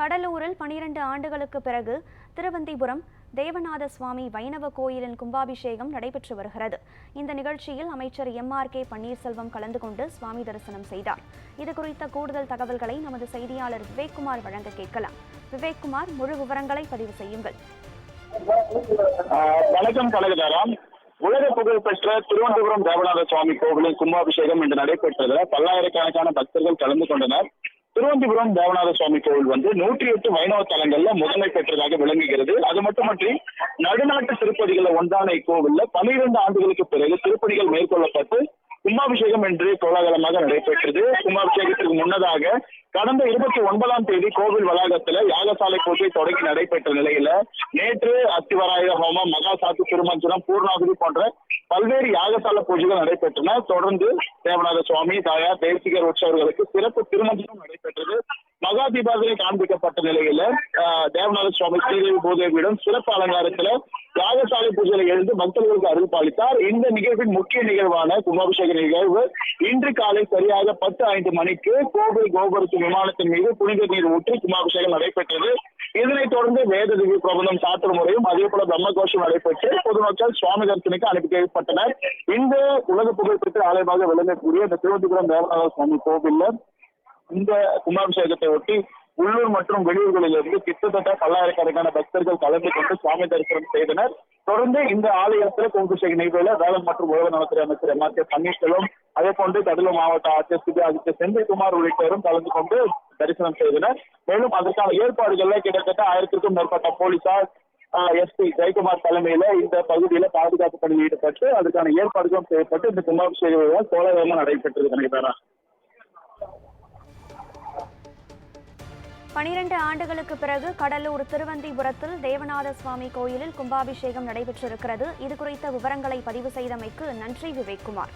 கடலூரில் 12 ஆண்டுகளுக்கு பிறகு திருவந்திபுரம் தேவநாத சுவாமி வைணவ கோயிலின் கும்பாபிஷேகம் நடைபெற்று வருகிறது. இந்த நிகழ்ச்சியில் அமைச்சர் MRK பன்னீர்செல்வம் கலந்து கொண்டு சுவாமி தரிசனம் செய்தார். இது குறித்த கூடுதல் தகவல்களை நமது செய்தியாளர் விவேக்குமார் வழங்க கேட்கலாம். விவேக்குமார், முழு விவரங்களை பதிவு செய்யுங்கள். வணக்கம் கனகதாராம். உலக புகழ்பெற்ற திருவனந்தபுரம் தேவநாத சுவாமி கோவிலின் கும்பாபிஷேகம் இன்று நடைபெற்றதில் பல்லாயிரக்கணக்கான பக்தர்கள் கலந்து கொண்டனர். திருவனந்தபுரம் தேவநாத சுவாமி கோவில் 108 வைணவ தலங்கள்ல முதன்மை பெற்றதாக விளங்குகிறது. அது மட்டுமன்றி நடுநாட்டு திருப்பதிகளை ஒன்றான இக்கோவில்ல 12 ஆண்டுகளுக்கு பிறகு திருப்பதிகள் மேற்கொள்ளப்பட்டு கும்பாபிஷேகம் என்று கோலாகலமாக நடைபெற்றது. கும்பாபிஷேகத்திற்கு முன்னதாக கடந்த 29ஆம் தேதி கோவில் வளாகத்துல யாகசாலை பூஜை தொடங்கி நடைபெற்ற நிலையில நேற்று அத்திவராய ஹோமம், மகா சாத்து திருமஞ்சனம், பூர்ணாகுதி போன்ற பல்வேறு யாகசாலை பூஜைகள் நடைபெற்றன. தொடர்ந்து தேவநாத சுவாமி, தாயார், தேசிகர் உற்சவர்களுக்கு சிறப்பு திருமஞ்சனம் நடைபெற்றது. மகா தீபாவளி காண்பிக்கப்பட்ட நிலையில தேவநாத சுவாமி ஸ்ரீதேவி பூதேவியிடம் சிறப்பு அலங்காரத்துல யாகசாலை பூஜையில எழுந்து பக்தர்களுக்கு அருள் பாலித்தார். இந்த நிகழ்வின் முக்கிய நிகழ்வான கும்பாபிஷேக நிகழ்வு இன்று காலை சரியாக 10:05 மணிக்கு கோவில் கோபுரத்தின் விமானத்தின் மீது புனித நீர் ஊற்றி கும்பாபிஷேகம் நடைபெற்றது. இதனைத் தொடர்ந்து வேத திவ்ய பிரபந்தம் சாத்துற முறையும் அதே போல பிரம்மகோஷம் நடைபெற்று பொதுமக்கள் சுவாமி தரிசனுக்கு அனுப்பி வைக்கப்பட்டனர். இந்த உலக புகழ்பெற்ற ஆலயமாக விளங்கக்கூடிய இந்த திருவனந்தபுரம் தேவநாத சுவாமி கோவில்ல இந்த கும்பாபிஷேகத்தை ஒட்டி உள்ளூர் மற்றும் வெளியூர்களிலிருந்து கிட்டத்தட்ட பல்லாயிரக்கணக்கான பக்தர்கள் கலந்து கொண்டு சுவாமி தரிசனம் செய்தனர். தொடர்ந்து இந்த ஆலயத்தில் கும்பாபிஷேக நிகழ்வுல வேளாண் மற்றும் உழவு நலத்துறை அமைச்சர் MRK பன்னீர்செல்வம், அதே போன்று கடலூர் மாவட்ட ஆட்சியர் ஆதித்ய செந்தில்குமார் உள்ளிட்டோரும் கலந்து கொண்டு தரிசனம் செய்தனர். மேலும் அதற்கான ஏற்பாடுகள்ல கிட்டத்தட்ட 1000க்கும் மேற்பட்ட போலீசார், SP ஜெயக்குமார் தலைமையில இந்த பகுதியில பாதுகாப்பு பணியில் ஈடுபட்டு அதுக்கான ஏற்பாடுகளும் செய்யப்பட்டு இந்த கும்பாபிஷேக விழா கோலாகலமாக நடைபெற்றது. கணேசா, 12 ஆண்டுகளுக்கு பிறகு கடலூர் திருவந்திபுரத்தில் தேவநாத சுவாமி கோயிலில் கும்பாபிஷேகம் நடைபெற்றிருக்கிறது. இது குறித்த விவரங்களை பதிவு செய்தமைக்கு நன்றி விவேக்குமார்.